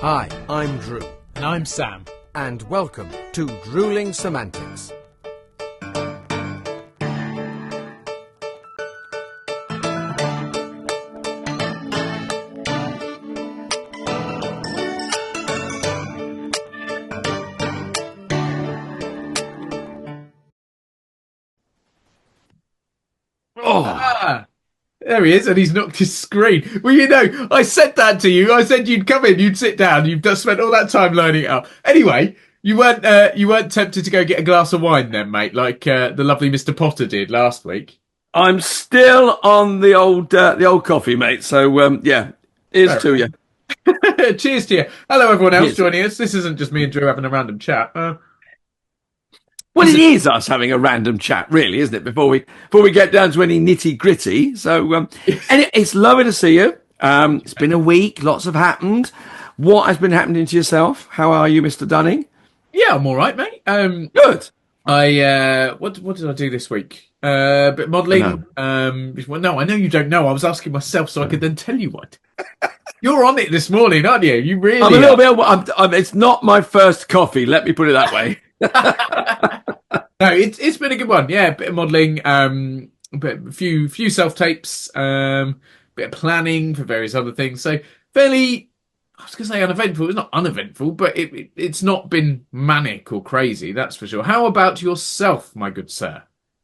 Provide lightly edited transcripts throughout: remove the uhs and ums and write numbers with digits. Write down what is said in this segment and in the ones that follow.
Hi, I'm Drew. And I'm Sam. And welcome to Drewling Samantics. There he is, and he's knocked his screen. Well, you know, I said that to you. I said you'd come in, you'd sit down. You've just spent all that time learning it up. Anyway, you weren't tempted to go get a glass of wine then, mate, like the lovely Mr. Potter did last week. I'm still on the old coffee, mate. So yeah, here's to you. Cheers to you. Hello, everyone else Cheers. joining us. This isn't just me and Drew having a random chat. Well, it is us having a random chat, really, isn't it? Before we get down to any nitty gritty. So, and it's lovely to see you. It's been a week. Lots have happened. What has been happening to yourself? How are you, Mr. Dunning? Yeah, I'm all right, mate. Good. What did I do this week? A bit of modelling. Well, no, I know you don't know. I was asking myself so I could then tell you what. You're on it this morning, aren't you? You really? I'm a little bit. It's not my first coffee. Let me put it that way. No, it's been a good one. Yeah, a bit of modelling, a few self tapes, bit of planning for various other things. So fairly, I was going to say uneventful. It's not uneventful, but it's not been manic or crazy. That's for sure. How about yourself, my good sir?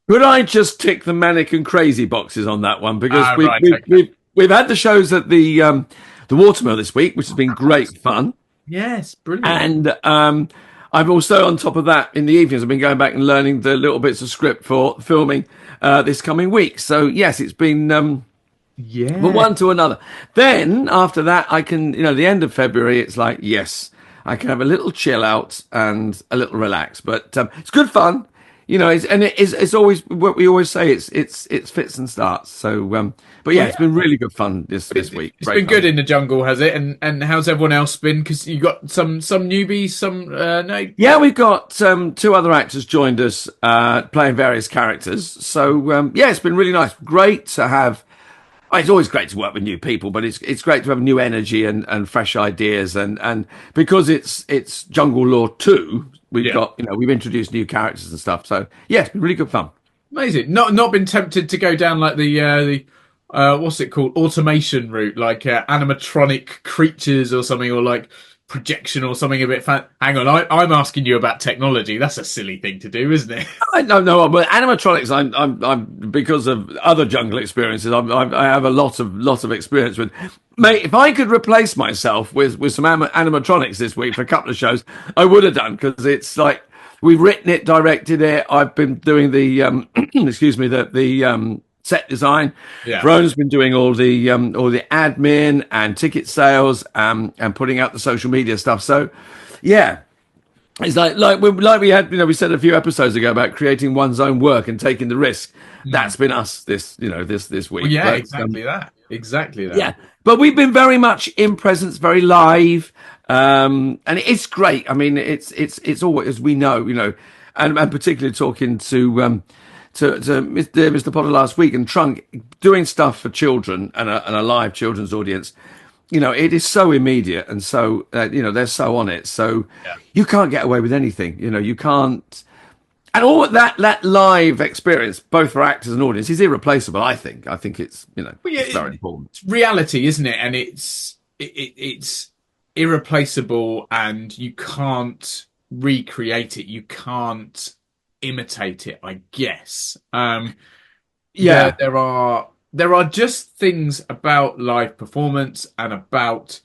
Could I just tick the manic and crazy boxes on that one because okay. we've had the shows at the Watermill this week, which has been great fun. Yes, brilliant. And I've also, on top of that, in the evenings, I've been going back and learning the little bits of script for filming this coming week. So, yes, it's been from one to another. Then, after that, I can, the end of February, it's like, yes, I can have a little chill out and a little relax. But it's good fun. It's always what we always say. It's fits and starts. So, but yeah, it's been really good fun this week. It's been good in the jungle, has it? And how's everyone else been? Because you got some newbies, some no. Yeah, we've got two other actors joined us playing various characters. So yeah, it's been really nice. Great to have. It's always great to work with new people, but it's great to have new energy and fresh ideas and because it's Jungle Law 2, we've introduced new characters and stuff. So yeah, it's been really good fun. Amazing. Not been tempted to go down like the what's it called, automation route, like animatronic creatures or something, or like projection or something a bit fun. Hang on, I'm asking you about technology. That's a silly thing to do, isn't it? No, but animatronics, I'm because of other jungle experiences, I have a lot of experience with. Mate, if I could replace myself with some animatronics this week for a couple of shows, I would have done, because it's like we've written it, directed it. I've been doing the the set design. Yeah. Rowan's been doing all the admin and ticket sales and putting out the social media stuff. So yeah, it's like we had, we said a few episodes ago about creating one's own work and taking the risk. That's been us this week. Well, yeah, but, exactly that. Yeah, but we've been very much in presence, very live, and it's great. I mean, it's always, as we know, and particularly talking to Mr. Potter last week and Trunk, doing stuff for children and a live children's audience. It is so immediate and so they're so on it. So you can't get away with anything. You can't. And all that live experience, both for actors and audience, is irreplaceable. I think it's it's very important. It's reality, isn't it? And it's irreplaceable, and you can't recreate it. You can't imitate it, I guess. There are just things about live performance and about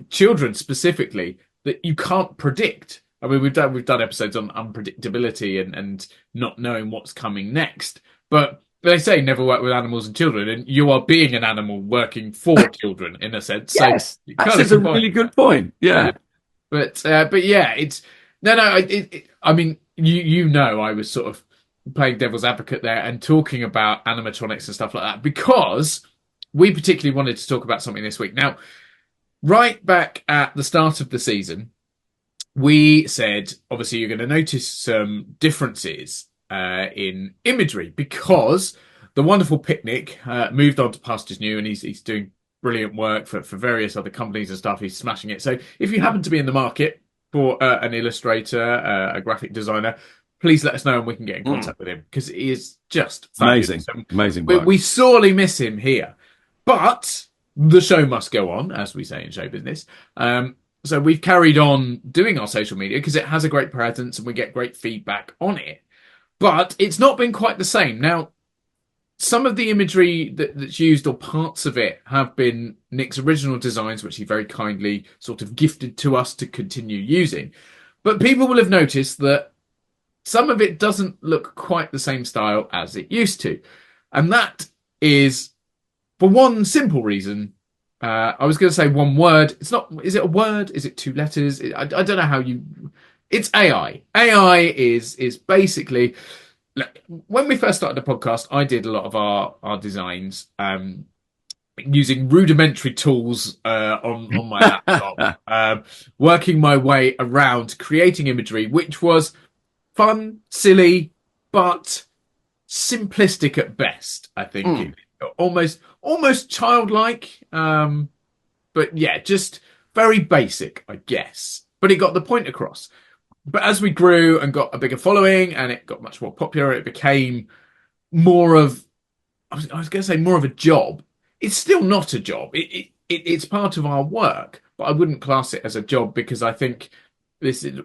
children specifically that you can't predict. I mean, we've done episodes on unpredictability and not knowing what's coming next, but they say never work with animals and children, and you are being an animal working for children in a sense. Yes, so that's a really good point. Yeah, but yeah, it's no. I mean, I was sort of playing devil's advocate there and talking about animatronics and stuff like that, because we particularly wanted to talk about something this week. Now, right back at the start of the season, we said, obviously, you're going to notice some differences in imagery, because the wonderful Picnic moved on to Pastures New, and he's doing brilliant work for various other companies and stuff. He's smashing it. So if you happen to be in the market for an illustrator, a graphic designer, please let us know and we can get in contact with him, because he is just fabulous. Amazing work. We sorely miss him here, but the show must go on, as we say in show business. So we've carried on doing our social media because it has a great presence and we get great feedback on it. But it's not been quite the same. Now, some of the imagery that's used, or parts of it, have been Nick's original designs, which he very kindly sort of gifted to us to continue using. But people will have noticed that some of it doesn't look quite the same style as it used to. And that is for one simple reason. I was going to say one word. It's not. Is it a word? Is it 2 letters? I don't know how you... It's AI. AI is basically... Look, when we first started the podcast, I did a lot of our designs using rudimentary tools on my laptop, working my way around creating imagery, which was fun, silly, but simplistic at best. I think almost childlike, but yeah, just very basic, I guess. But it got the point across. But as we grew and got a bigger following and it got much more popular, it became more of, I was going to say more of a job. It's still not a job. It's part of our work, but I wouldn't class it as a job, because I think this is,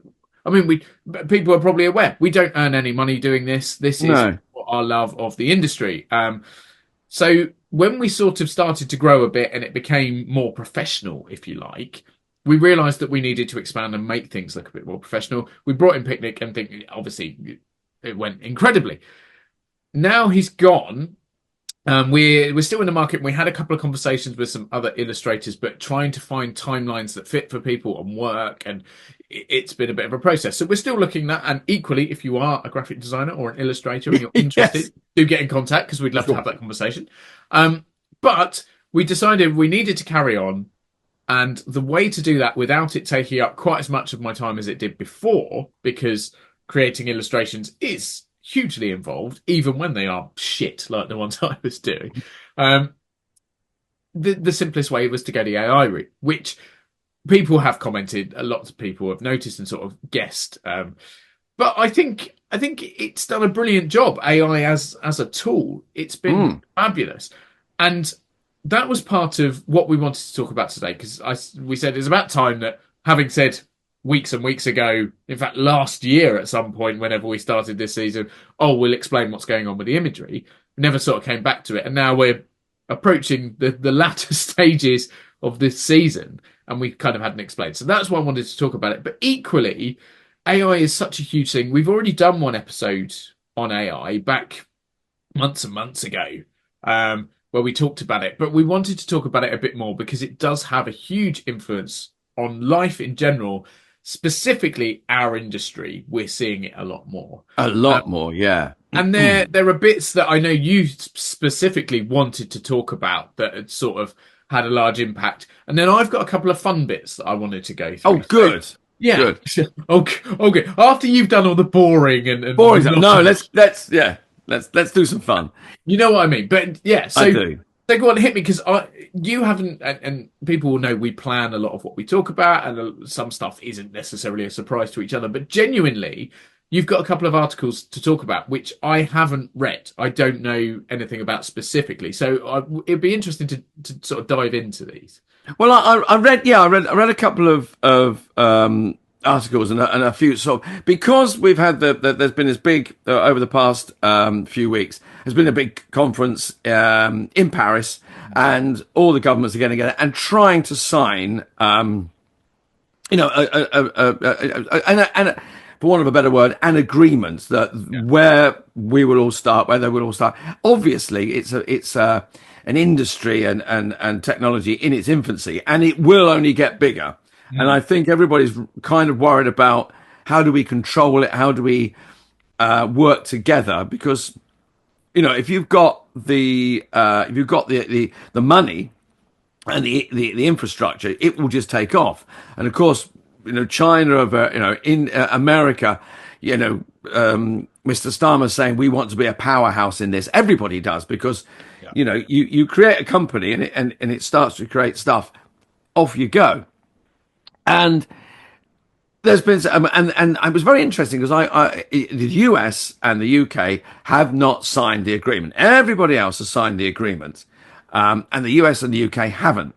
I mean, people are probably aware we don't earn any money doing this. This is our love of the industry. So when we sort of started to grow a bit and it became more professional, if you like, we realised that we needed to expand and make things look a bit more professional. We brought in Picnic and obviously it went incredibly. Now he's gone. We're still in the market. We had a couple of conversations with some other illustrators, but trying to find timelines that fit for people and work, and it's been a bit of a process. So we're still looking at that. And equally, if you are a graphic designer or an illustrator and you're interested, do get in contact, because we'd love to have that conversation. But we decided we needed to carry on. And the way to do that without it taking up quite as much of my time as it did before, because creating illustrations is hugely involved, even when they are shit like the ones I was doing. The simplest way was to go the AI route, which people have commented, a lot of people have noticed and sort of guessed. But I think it's done a brilliant job. AI as a tool, it's been fabulous. And that was part of what we wanted to talk about today, because we said it's about time that, having said weeks and weeks ago, in fact last year at some point, whenever we started this season, we'll explain what's going on with the imagery, we never sort of came back to it. And now we're approaching the latter stages of this season and we kind of hadn't explained. So that's why I wanted to talk about it. But equally, AI is such a huge thing. We've already done one episode on AI back months and months ago, where we talked about it, but we wanted to talk about it a bit more because it does have a huge influence on life in general, specifically our industry. We're seeing it a lot more. Yeah. And there are bits that I know you specifically wanted to talk about that had sort of had a large impact. And then I've got a couple of fun bits that I wanted to go through. Oh, good. So, yeah. Good. Okay. After you've done all the boring and boring stuff. No, let's do some fun. You know what I mean? But yeah, so I do. So go on, hit me, because you haven't, and people will know we plan a lot of what we talk about, and some stuff isn't necessarily a surprise to each other. But genuinely, you've got a couple of articles to talk about which I haven't read. I don't know anything about specifically, so it'd be interesting to sort of dive into these. Well, I read a couple of articles and a few sort of, because we've had there's been this big over the past few weeks, there's been a big conference in Paris, and all the governments are getting together and trying to sign and for want of a better word, an agreement that where they will all start. Obviously, it's an industry and technology in its infancy, and it will only get bigger. And I think everybody's kind of worried about how do we control it? How do we work together? Because, if you've got the money and the infrastructure, it will just take off. And of course, China in America, Mr. Starmer's saying we want to be a powerhouse in this. Everybody does, because You know, you create a company and it starts to create stuff. Off you go. And there's been and it was very interesting because the US and the UK have not signed the agreement. Everybody else has signed the agreement, and the US and the UK haven't.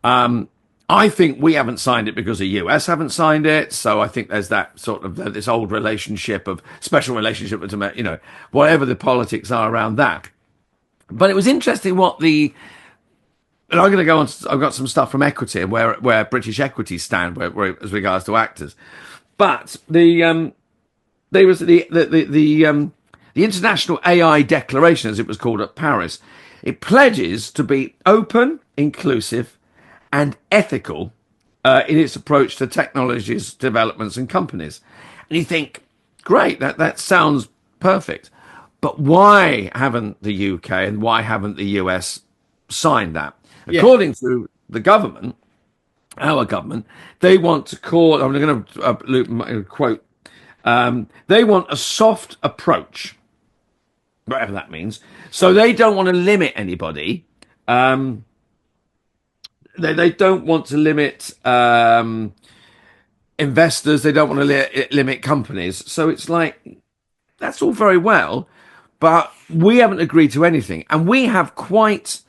I think we haven't signed it because the US haven't signed it. So I think there's that sort of this old relationship of special relationship with, you know, whatever the politics are around that. But it was interesting and I'm going to go on. I've got some stuff from Equity where British equities stand where as regards to actors. But there was the International AI Declaration, as it was called at Paris. It pledges to be open, inclusive, and ethical in its approach to technologies, developments, and companies. And you think, great, that sounds perfect. But why haven't the UK and why haven't the US signed that? Yeah. According to the government, our government, they want to call, I'm going to quote, they want a soft approach, whatever that means. So they don't want to limit anybody. They don't want to limit investors. They don't want to limit companies. So it's like, that's all very well, but we haven't agreed to anything. And we have quite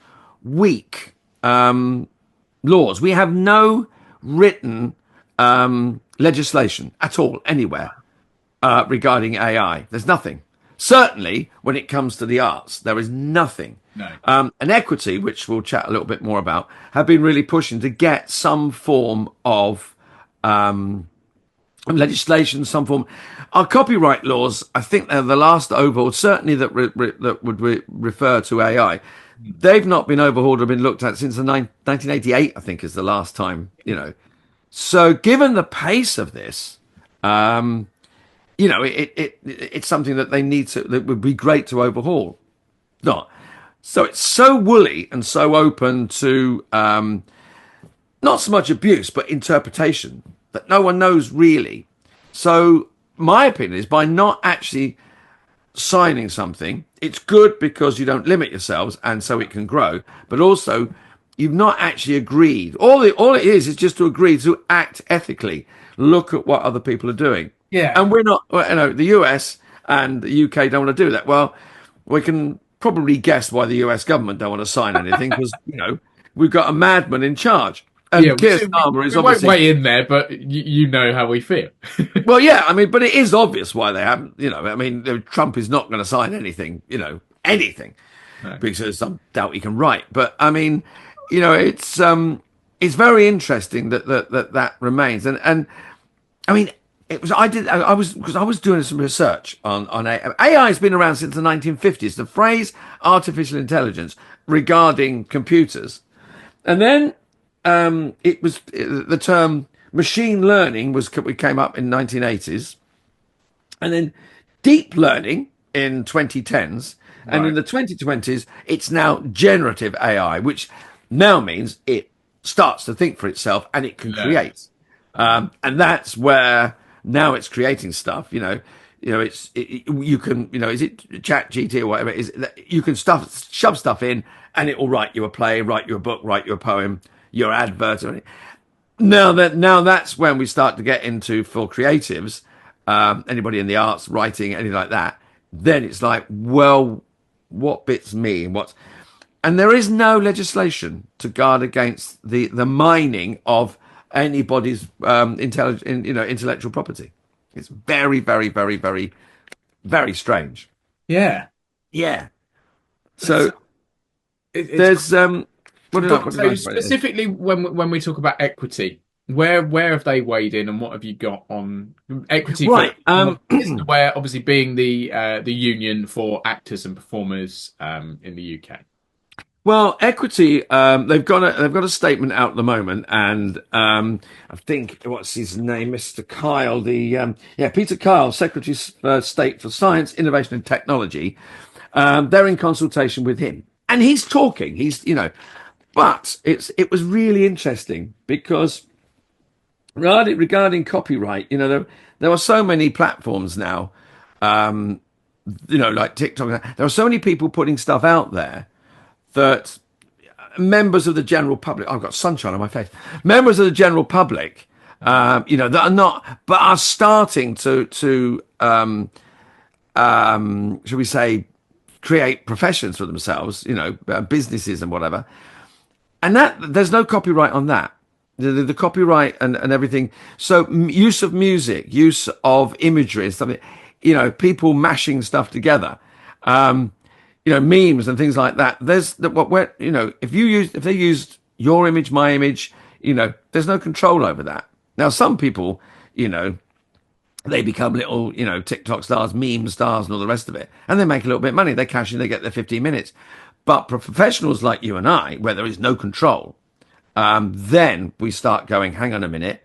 weak laws. We have no written legislation at all anywhere regarding AI. There's nothing. Certainly, when it comes to the arts, there is nothing. No. And Equity, which we'll chat a little bit more about, have been really pushing to get some form of legislation, some form. Our copyright laws, I think they're the last overhaul, certainly that would refer to AI. They've not been overhauled or been looked at since 1988, I think, is the last time, you know. So given the pace of this, you know, it's something that that would be great to overhaul. Not. So it's so woolly and so open to not so much abuse, but interpretation that no one knows really. So my opinion is by not actually signing something, it's good because you don't limit yourselves and so it can grow, but also you've not actually agreed. All it is just to agree to act ethically, look at what other people are doing. Yeah. And we're not, you know, the US and the UK don't want to do that. Well, we can probably guess why the US government don't want to sign anything because, you know, we've got a madman in charge. And yeah, Keir Starmer is won't obviously weigh in there, but you know how we feel. Well, yeah, I mean, but it is obvious why they haven't. You know, I mean, Trump is not going to sign anything. You know, anything, no. Because I doubt he can write. But I mean, you know, it's very interesting that remains. And I mean, I was doing some research on AI. AI has been around since the 1950s. The phrase artificial intelligence regarding computers, and then. It was the term machine learning we came up in 1980s, and then deep learning in 2010s, right. And in the 2020s it's now generative AI, which now means it starts to think for itself and it can create, and that's where now it's creating stuff. You can, you know, is it Chat GT or whatever it is? You can shove stuff in and it will write you a play, write you a book, write you a poem. Your advert. Now that's when we start to get into for creatives, anybody in the arts, writing, anything like that. Then it's like, well, what bits me and what? And there is no legislation to guard against the mining of anybody's intellectual property. It's very, very, very, very, very strange. Yeah. So there's So specifically, when we talk about equity, where have they weighed in, and what have you got on equity? Right, where obviously being the union for actors and performers in the UK. Well, equity, they've got a statement out at the moment, and I think what's his name, Mr. Kyle, Peter Kyle, Secretary of State for Science, Innovation and Technology. They're in consultation with him, and he's talking. But it was really interesting because regarding copyright, you know, there are so many platforms now, you know, like TikTok. There are so many people putting stuff out there that members of the general public, I've got sunshine on my face, members of the general public, that are not, but are starting to shall we say, create professions for themselves, businesses and whatever. And that there's no copyright on that. The copyright and everything. So use of music, use of imagery and stuff, people mashing stuff together, memes and things like that. There's if they used your image, my image, there's no control over that. Now, some people, they become little, TikTok stars, meme stars and all the rest of it. And they make a little bit of money. They cash in, they get their 15 minutes. But for professionals like you and I, where there is no control, then we start going, hang on a minute.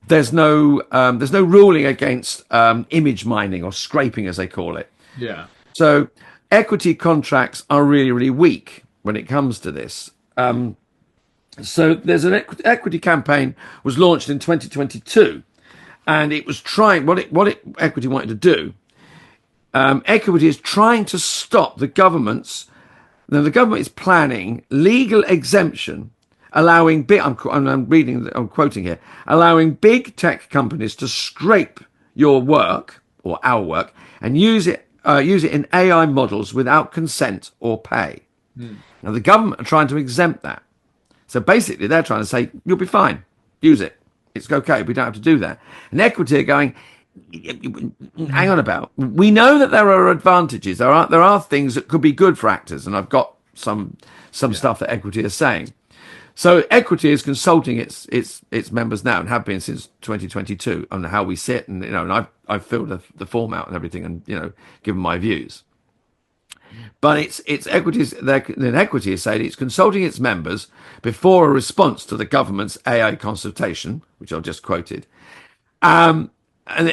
There's no ruling against image mining or scraping, as they call it. Yeah. So equity contracts are really, really weak when it comes to this. So there's an equity campaign was launched in 2022, and it was trying what equity wanted to do. Equity is trying to stop the government's. Now the government is planning legal exemption, allowing I'm quoting here, allowing big tech companies to scrape your work or our work and use it in AI models without consent or pay. Now the government are trying to exempt that. So basically they're trying to say, you'll be fine, use it. It's okay, we don't have to do that. And equity are going, hang on about. We know that there are advantages. There are things that could be good for actors, and I've got some stuff that equity is saying. So equity is consulting its members now, and have been since 2022, on how we sit, and and I've filled the form out and everything, and given my views. But it's equities. Equity is saying it's consulting its members before a response to the government's AI consultation, which I just quoted. And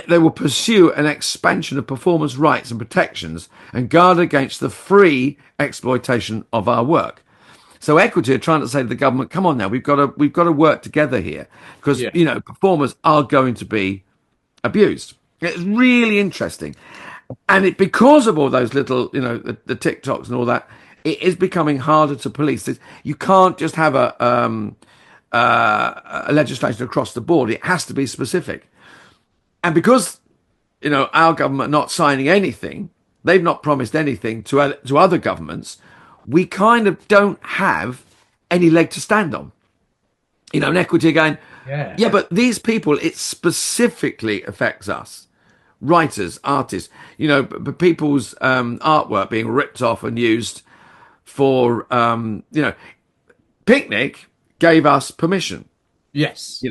they will pursue an expansion of performance rights and protections and guard against the free exploitation of our work. So equity are trying to say to the government, come on now, we've got to work together here, because performers are going to be abused. It's really interesting. And because of all those little, the TikToks and all that, it is becoming harder to police. You can't just have a legislation across the board. It has to be specific. And because, our government not signing anything, they've not promised anything to other governments, we kind of don't have any leg to stand on. And equity again, yeah, but these people, it specifically affects us. Writers, artists, people's artwork being ripped off and used for, Picnic gave us permission. Yes.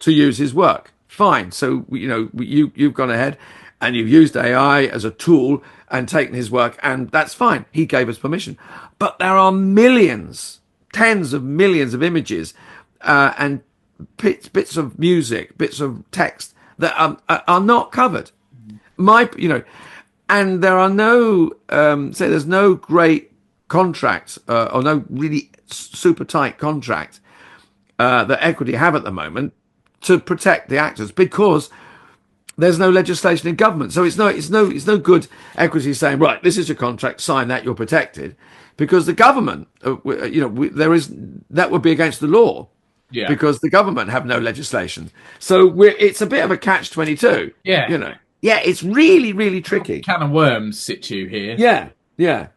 To use his work. Fine. So, you've gone ahead and you've used AI as a tool and taken his work, and that's fine. He gave us permission. But there are millions, tens of millions of images and bits of music, bits of text that are not covered. And there are no, there's no great contract or no really super tight contract that equity have at the moment to protect the actors, because there's no legislation in government. So it's no good equity saying, right, this is your contract, sign that, you're protected, because the government, that would be against the law. Yeah. Because the government have no legislation. So it's a bit of a catch-22. Yeah. Yeah, it's really, really tricky. Can of worms situ here. Yeah.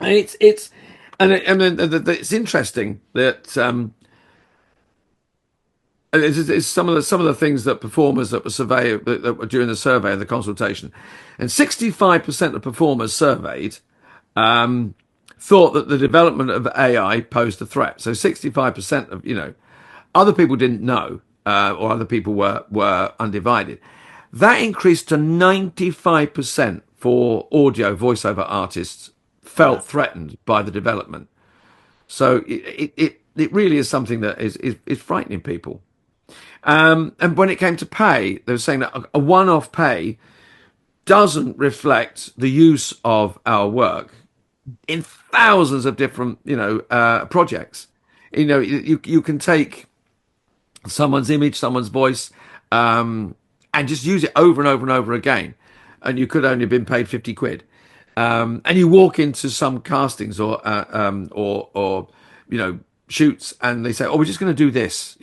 And it's interesting that it's some of the things that performers that were during the survey and the consultation, and 65% of performers surveyed thought that the development of AI posed a threat. So 65% of other people didn't know, or other people were undivided. That increased to 95% for audio voiceover artists felt threatened by the development. So it really is something that is frightening people. And when it came to pay, they were saying that a one-off pay doesn't reflect the use of our work in thousands of different, projects. You can take someone's image, someone's voice, and just use it over and over and over again, and you could only have been paid 50 quid. And you walk into some castings or shoots, and they say, "Oh, we're just going to do this."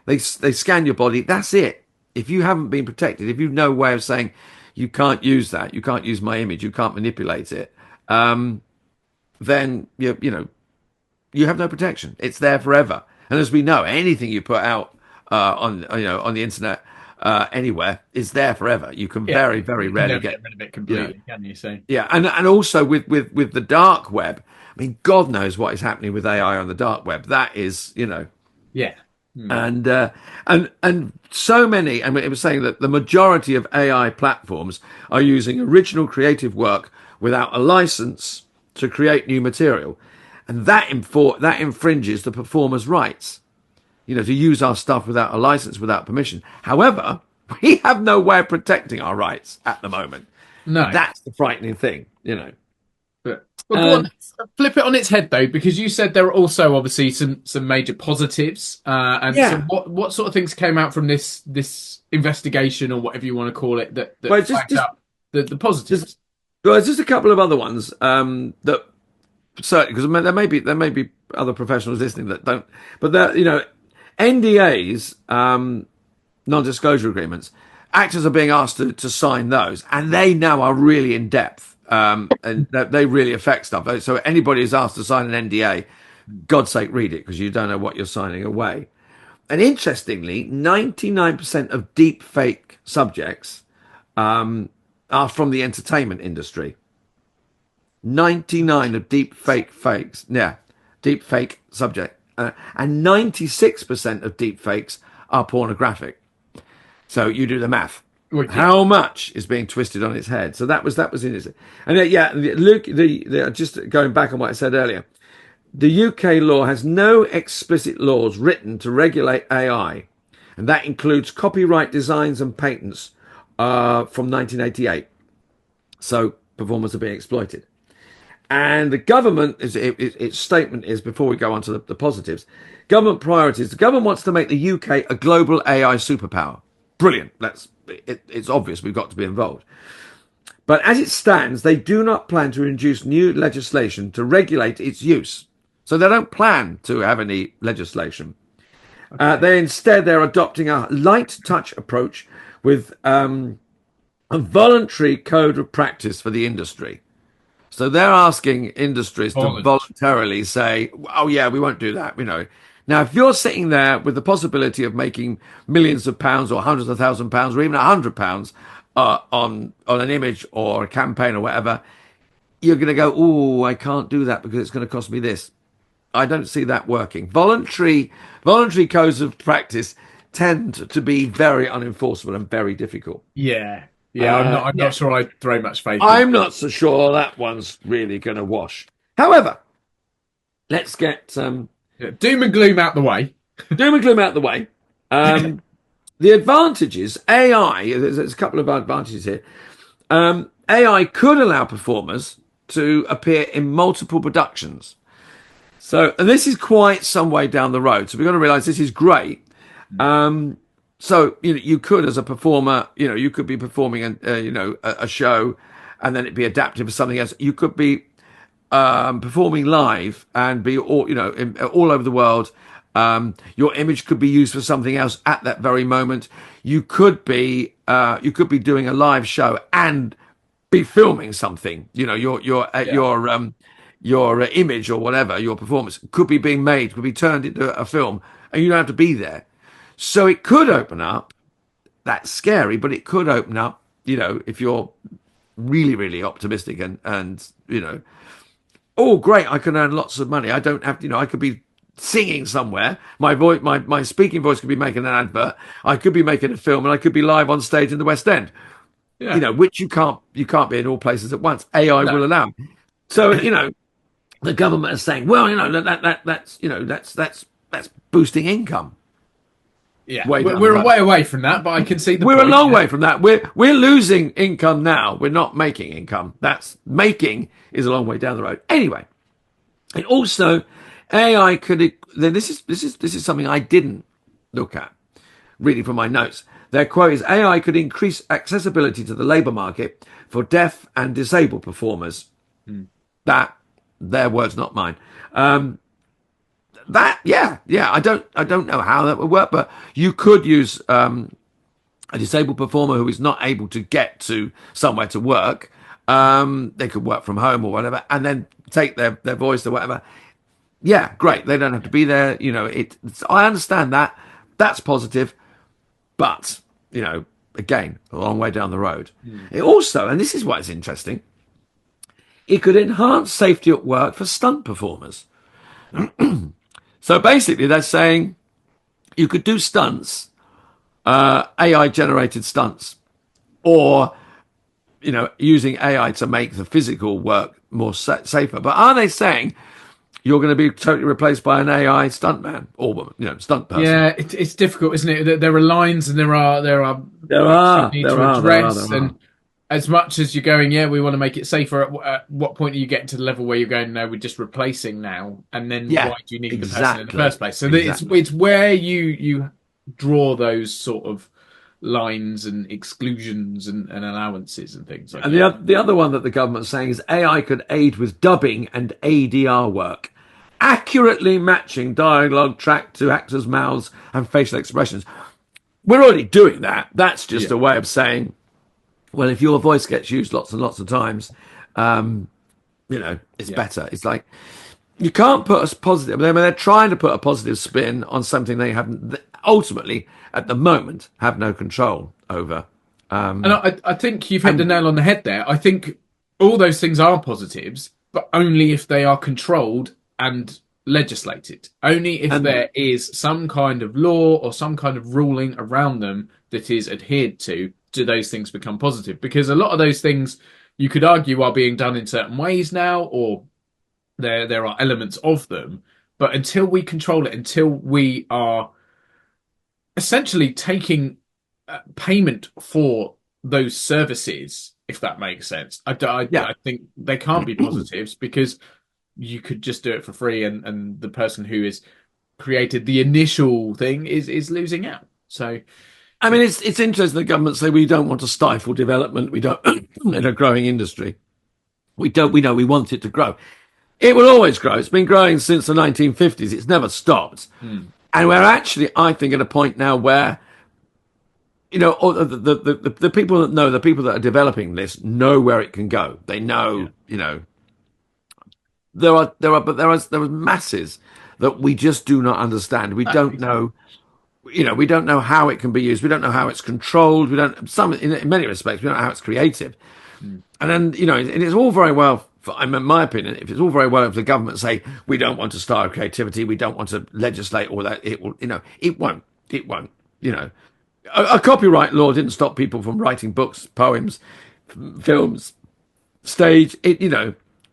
They scan your body. That's it. If you haven't been protected, if you've no way of saying you can't use that, you can't use my image, you can't manipulate it, then you have no protection. It's there forever. And as we know, anything you put out on the internet anywhere is there forever. You can very, very rarely get rid of it completely, can you? So yeah, and also with the dark web. I mean, God knows what is happening with AI on the dark web. That is, yeah. And so many. I mean, it was saying that the majority of AI platforms are using original creative work without a license to create new material, and that infringes the performer's rights. To use our stuff without a license, without permission. However, we have no way of protecting our rights at the moment. No, that's the frightening thing. But go on, flip it on its head though, because you said there are also obviously some major positives. So what sort of things came out from this investigation, or whatever you want to call it, that backed up the positives? There's just a couple of other ones that certainly, because there may be other professionals listening that don't, but NDAs, non-disclosure agreements, actors are being asked to sign those, and they now are really in depth, and they really affect stuff. So anybody who's asked to sign an NDA, God's sake, read it, because you don't know what you're signing away. And interestingly, 99% of deep fake subjects are from the entertainment industry. 99 of deep fake subject. And 96% of deep fakes are pornographic. So you do the math. Okay. How much is being twisted on its head? So that was interesting. And Luke, just going back on what I said earlier, the UK law has no explicit laws written to regulate AI, and that includes copyright designs and patents from 1988. So performers are being exploited. And the government, its statement is, before we go on to the positives, government priorities. The government wants to make the UK a global AI superpower. Brilliant. It's obvious we've got to be involved. But as it stands, they do not plan to introduce new legislation to regulate its use. So they don't plan to have any legislation. Okay. They're adopting a light touch approach with a voluntary code of practice for the industry. So they're asking industries to voluntarily say, "Oh yeah, we won't do that." Now, if you're sitting there with the possibility of making millions of pounds or hundreds of £1,000s or even £100 on an image or a campaign or whatever, you're going to go, "Oh, I can't do that because it's going to cost me this." I don't see that working. Voluntary codes of practice tend to be very unenforceable and very difficult. Yeah. Yeah, I'm not sure I throw much faith in. I'm not so sure that one's really going to wash. However, let's get doom and gloom out the way. Doom and gloom out the way. The advantages, AI, there's a couple of advantages here. AI could allow performers to appear in multiple productions. So, and this is quite some way down the road. So we've got to realize this is great. So you could, as a performer, you could be performing a show, and then it'd be adapted for something else. You could be performing live and be all over the world. Your image could be used for something else at that very moment. You could be doing a live show and be filming something. Your image or whatever, your performance could be being made, could be turned into a film, and you don't have to be there. So it could open up, that's scary, but it could open up, if you're really, really optimistic and oh, great, I can earn lots of money. I don't have to, I could be singing somewhere. My voice, my speaking voice could be making an advert. I could be making a film, and I could be live on stage in the West End, which you can't be in all places at once. AI will allow. So, the government is saying, well, that's boosting income. Yeah, we're a way away from that, but I can see we're a long way from that. We're losing income now. We're not making income. That's making is a long way down the road. Anyway, and also AI could. Then this is something I didn't look at reading from my notes. their quote is, AI could increase accessibility to the labour market for deaf and disabled performers. That, their words, not mine. I don't know how that would work, but you could use a disabled performer who is not able to get to somewhere to work. They could work from home or whatever, and then take their voice or whatever. Yeah, great. They don't have to be there. I understand that. That's positive, but again, a long way down the road. It also, and this is why it's interesting, it could enhance safety at work for stunt performers. So basically, they're saying you could do stunts, AI-generated stunts, or using AI to make the physical work more safer. But are they saying you're going to be totally replaced by an AI stuntman or woman, stunt person? Yeah, it's difficult, isn't it? There are lines and there are need to address, and as much as you're going, we want to make it safer. At what point are you getting to the level where you're going, no, we're just replacing now, and then why do you need the person in the first place? So it's where you draw those sort of lines and exclusions and allowances and things like that. And the other one that the government's saying is AI could aid with dubbing and ADR work, accurately matching dialogue tracked to actors' mouths and facial expressions. We're already doing that. That's just a way of saying, well, if your voice gets used lots and lots of times, it's better. It's like, you can't put a positive. I mean, they're trying to put a positive spin on something they haven't, ultimately, at the moment, have no control over. And I think you've hit the nail on the head there. I think all those things are positives, but only if they are controlled and legislated. Only if there is some kind of law or some kind of ruling around them that is adhered to, do those things become positive. Because a lot of those things, you could argue, are being done in certain ways now, or there are elements of them. But until we control it, until we are essentially taking payment for those services, if that makes sense, I think they can't be positives, because you could just do it for free, and the person who has created the initial thing is losing out. So, I mean, it's interesting. The government say we don't want to stifle development. We don't in a growing industry. We know we want it to grow. It will always grow. It's been growing since the 1950s. It's never stopped. And we're actually, I think, at a point now where, the people that know, the people that are developing this know where it can go. They know, there are masses that we just do not understand. We don't know. We don't know how it can be used. We don't know how it's controlled. We don't. In many respects, we don't know how it's created. And then and it's all very well. In my opinion, if it's all very well if the government say we don't want to starve creativity, we don't want to legislate all that, it will. It won't. It won't. A copyright law didn't stop people from writing books, poems, films, stage.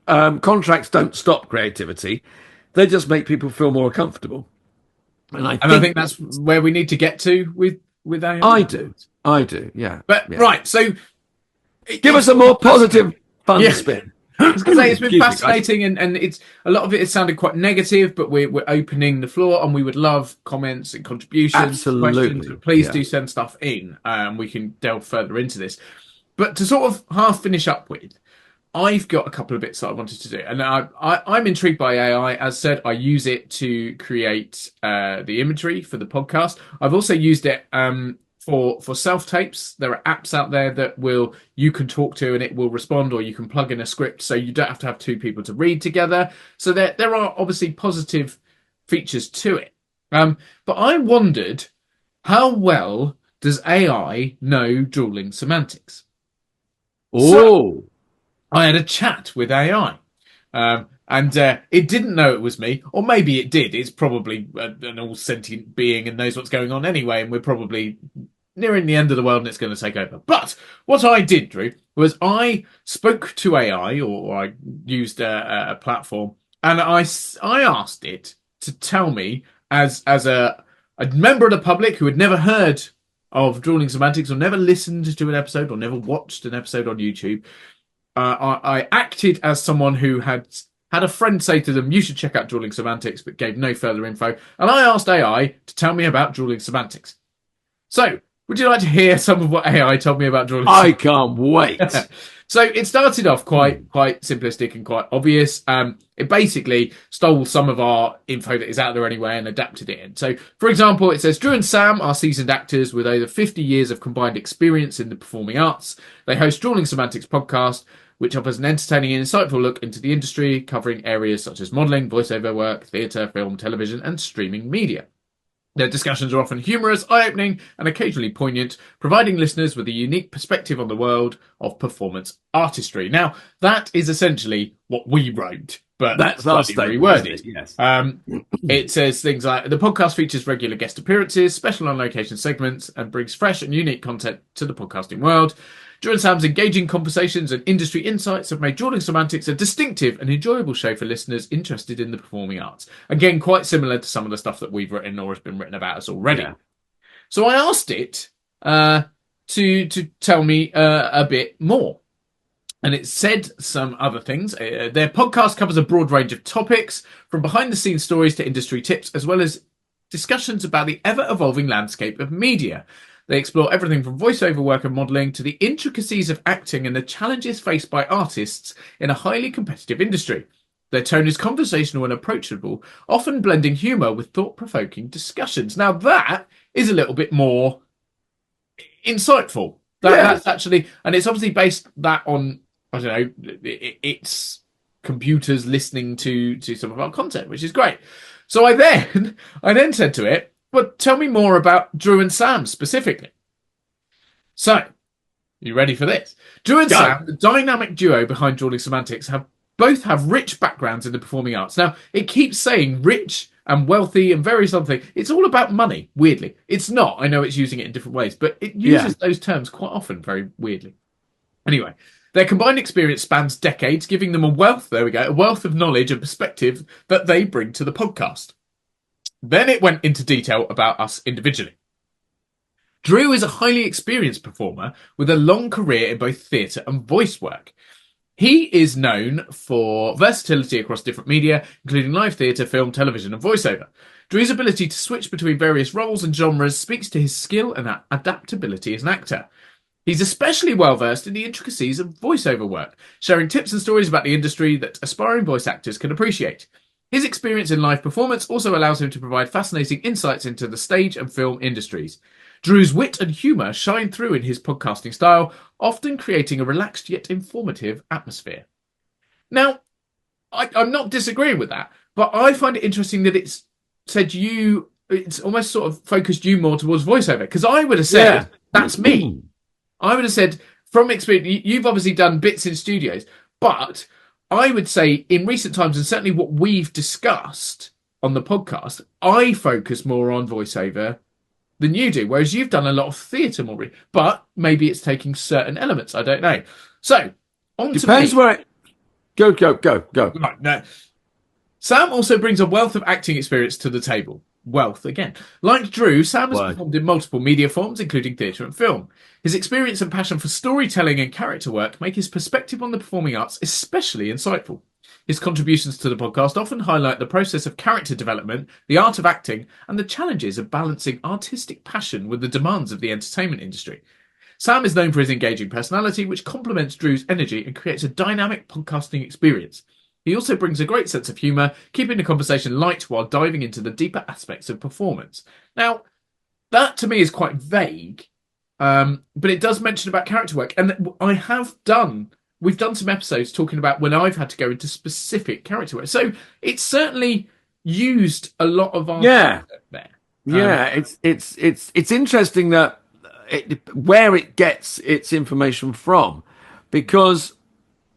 Contracts don't stop creativity. They just make people feel more comfortable. And I think that's where we need to get to with AI. I do, yeah. But right, so give us a more positive, fun spin. I was going to say, it's been fascinating, and it's a lot of it has sounded quite negative, but we're opening the floor, and we would love comments and contributions. Absolutely. Questions. Please do send stuff in. We can delve further into this. But to sort of half finish up with, I've got a couple of bits that I wanted to do, and I'm intrigued by AI. As said, I use it to create the imagery for the podcast. I've also used it for self-tapes. There are apps out there that you can talk to and it will respond, or you can plug in a script, so you don't have to have two people to read together. So there are obviously positive features to it. But I wondered, how well does AI know Drewling Samantics? So, I had a chat with AI, and it didn't know it was me, or maybe it did. It's probably an all-sentient being and knows what's going on anyway, and we're probably nearing the end of the world and it's going to take over. But what I did, Drew, was I spoke to AI, or I used a platform, and I asked it to tell me, as a member of the public who had never heard of Drewling Samantics, or never listened to an episode, or never watched an episode on YouTube, I acted as someone who had a friend say to them, you should check out Drewling Samantics, but gave no further info. And I asked AI to tell me about Drewling Samantics. So, Would you like to hear some of what AI told me about Drewling? I can't wait. So it started off quite simplistic and quite obvious. It basically stole some of our info that is out there anyway and adapted it in. So, for example, it says Drew and Sam are seasoned actors with over 50 years of combined experience in the performing arts. They host Drewling Samantics podcast, which offers an entertaining and insightful look into the industry, covering areas such as modelling, voiceover work, theatre, film, television, and streaming media. Their discussions are often humorous, eye-opening, and occasionally poignant, providing listeners with a unique perspective on the world of performance artistry. Now, that is essentially what we wrote, but that's our slightly statement, reworded. yes. It says things like, the podcast features regular guest appearances, special on-location segments, and brings fresh and unique content to the podcasting world. Drew and Sam's engaging conversations and industry insights have made Drewling Samantics a distinctive and enjoyable show for listeners interested in the performing arts. Again, quite similar to some of the stuff that we've written or has been written about us already. Yeah. So I asked it to tell me a bit more. And it said some other things. Their podcast covers a broad range of topics, from behind-the-scenes stories to industry tips, as well as discussions about the ever-evolving landscape of media. They explore everything from voiceover work and modelling to the intricacies of acting and the challenges faced by artists in a highly competitive industry. Their tone is conversational and approachable, often blending humour with thought-provoking discussions. Now that is a little bit more insightful. That's actually, and it's obviously based that on, I don't know, it's computers listening to some of our content, which is great. So I then said to it, but tell me more about Drew and Sam specifically. So, you ready for this? Drew and Sam, the dynamic duo behind Drewling Samantics, both have rich backgrounds in the performing arts. Now, it keeps saying rich and wealthy and very something. It's all about money, weirdly. It's not. I know it's using it in different ways, but it uses those terms quite often, very weirdly. Anyway, their combined experience spans decades, giving them a wealth of knowledge and perspective that they bring to the podcast. Then it went into detail about us individually. Drew is a highly experienced performer with a long career in both theatre and voice work. He is known for versatility across different media, including live theatre, film, television, and voiceover. Drew's ability to switch between various roles and genres speaks to his skill and adaptability as an actor. He's especially well versed in the intricacies of voiceover work, sharing tips and stories about the industry that aspiring voice actors can appreciate. His experience in live performance also allows him to provide fascinating insights into the stage and film industries. Drew's wit and humour shine through in his podcasting style, often creating a relaxed yet informative atmosphere. Now, I'm not disagreeing with that, but I find it interesting that it's almost sort of focused you more towards voiceover, because I would have said, that's me. I would have said, from experience, you've obviously done bits in studios, but I would say in recent times, and certainly what we've discussed on the podcast, I focus more on voiceover than you do, whereas you've done a lot of theatre more, but maybe it's taking certain elements. I don't know. So, depends where it... Go. Right, now, Sam also brings a wealth of acting experience to the table. Wealth again. Like Drew, Sam has performed in multiple media forms, including theatre and film. His experience and passion for storytelling and character work make his perspective on the performing arts especially insightful. His contributions to the podcast often highlight the process of character development, the art of acting, and the challenges of balancing artistic passion with the demands of the entertainment industry. Sam is known for his engaging personality, which complements Drew's energy and creates a dynamic podcasting experience. He also brings a great sense of humour, keeping the conversation light while diving into the deeper aspects of performance. Now, that to me is quite vague, but it does mention about character work. And we've done some episodes talking about when I've had to go into specific character work. So it's certainly used a lot of our concept there. It's interesting that where it gets its information from, because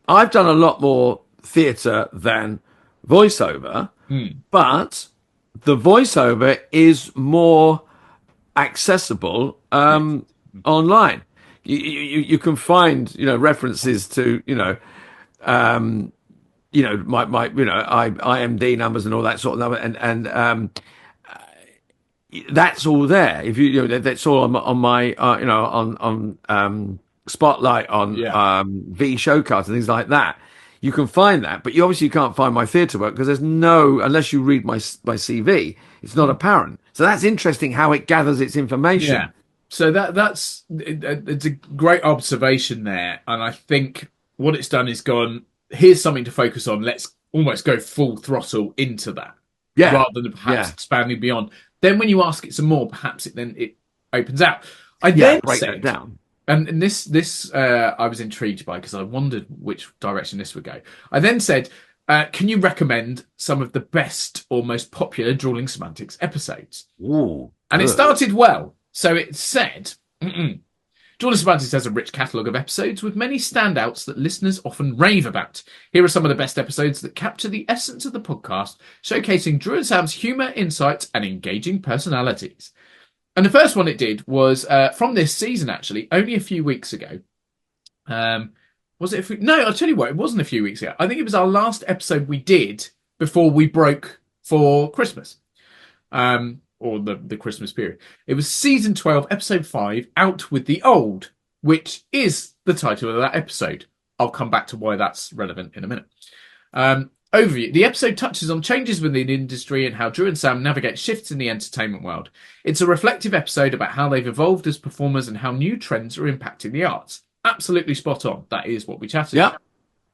I've done a lot more theatre than voiceover, but the voiceover is more accessible online. You can find references to my IMD numbers and all that sort of number, and that's all there. If that's all on my on Spotlight, on V Showcast and things like that. You can find that, but you obviously can't find my theatre work because there's unless you read my CV, it's not apparent. So that's interesting how it gathers its information. So it's a great observation there, and I think what it's done is gone. Here's something to focus on. Let's almost go full throttle into that, rather than perhaps expanding beyond. Then, when you ask it some more, perhaps it opens out. I then break said, that down. and this I was intrigued by because I wondered which direction this would go. I then said, can you recommend some of the best or most popular Drewling Samantics episodes? Ooh, and it started well. So it said, Drewling Samantics has a rich catalogue of episodes with many standouts that listeners often rave about. Here are some of the best episodes that capture the essence of the podcast, showcasing Drew and Sam's humour, insights, and engaging personalities. And the first one it did was from this season, actually, only a few weeks ago. Was it? No, I'll tell you what, it wasn't a few weeks ago. I think it was our last episode we did before we broke for Christmas. Or the Christmas period. It was season 12, episode 5, Out with the Old, which is the title of that episode. I'll come back to why that's relevant in a minute. Overview. The episode touches on changes within the industry and how Drew and Sam navigate shifts in the entertainment world. It's a reflective episode about how they've evolved as performers and how new trends are impacting the arts. Absolutely spot on. That is what we chatted about.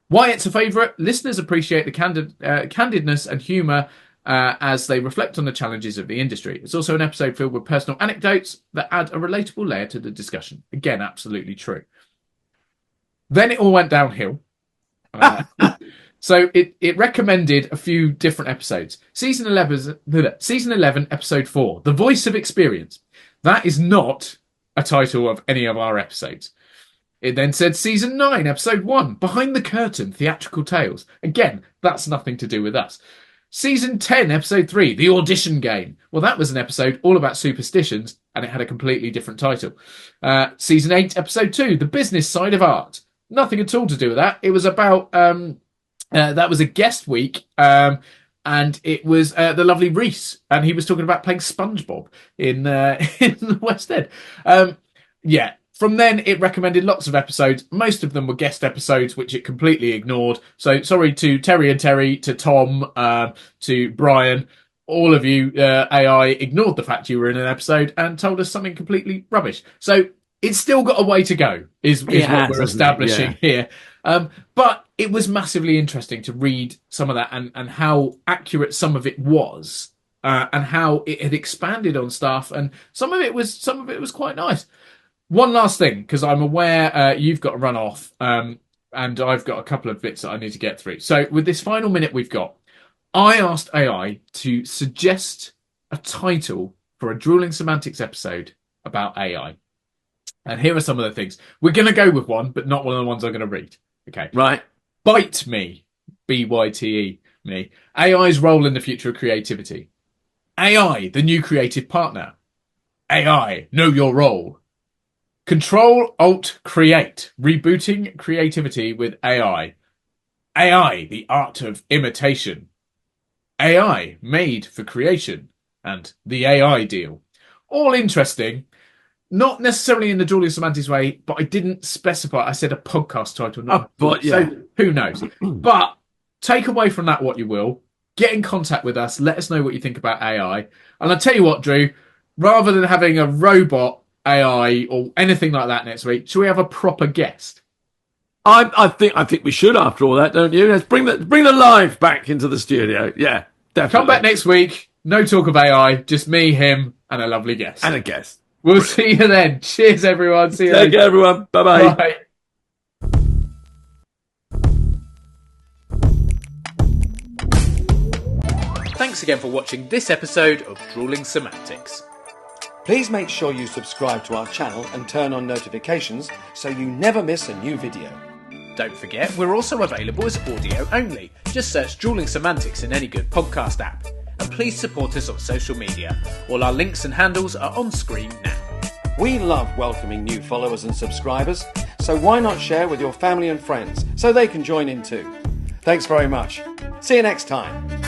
Why it's a favourite. Listeners appreciate the candidness and humour as they reflect on the challenges of the industry. It's also an episode filled with personal anecdotes that add a relatable layer to the discussion. Again, absolutely true. Then it all went downhill. So it recommended a few different episodes. Season 11, episode 4, The Voice of Experience. That is not a title of any of our episodes. It then said season 9, episode 1, Behind the Curtain, Theatrical Tales. Again, that's nothing to do with us. Season 10, episode 3, The Audition Game. Well, that was an episode all about superstitions, and it had a completely different title. Season 8, episode 2, The Business Side of Art. Nothing at all to do with that. It was about, that was a guest week, and it was the lovely Reese, and he was talking about playing SpongeBob in the West End. From then, it recommended lots of episodes. Most of them were guest episodes, which it completely ignored. So sorry to Terry and Terry, to Tom, to Brian. All of you, AI, ignored the fact you were in an episode and told us something completely rubbish. So it's still got a way to go, is what we're establishing here. But it was massively interesting to read some of that and how accurate some of it was, and how it had expanded on stuff. And some of it was quite nice. One last thing, because I'm aware you've got to run off, and I've got a couple of bits that I need to get through. So with this final minute we've got, I asked AI to suggest a title for a Drewling Samantics episode about AI. And here are some of the things. We're going to go with one, but not one of the ones I'm going to read. Okay. Right. Bite Me. BYTE. Me. AI's role in the future of creativity. AI, the new creative partner. AI, know your role. Control, Alt, Create. Rebooting creativity with AI. AI, the art of imitation. AI, made for creation. And the AI deal. All interesting. Not necessarily in the Drewling Samantics way, but I didn't specify. I said a podcast title. So who knows? But take away from that what you will. Get in contact with us. Let us know what you think about AI. And I'll tell you what, Drew, rather than having a robot AI or anything like that next week, should we have a proper guest? I think we should, after all that, don't you? Let's bring the live back into the studio. Yeah, definitely. Come back next week. No talk of AI, just me, him, and a lovely guest. And a guest. We'll see you then. Cheers, everyone. See you later. Take care, everyone. Bye-bye. Bye. Thanks again for watching this episode of Drewling Samantics. Please make sure you subscribe to our channel and turn on notifications so you never miss a new video. Don't forget, we're also available as audio only. Just search Drewling Samantics in any good podcast app. And please support us on social media. All our links and handles are on screen now. We love welcoming new followers and subscribers, so why not share with your family and friends so they can join in too? Thanks very much. See you next time.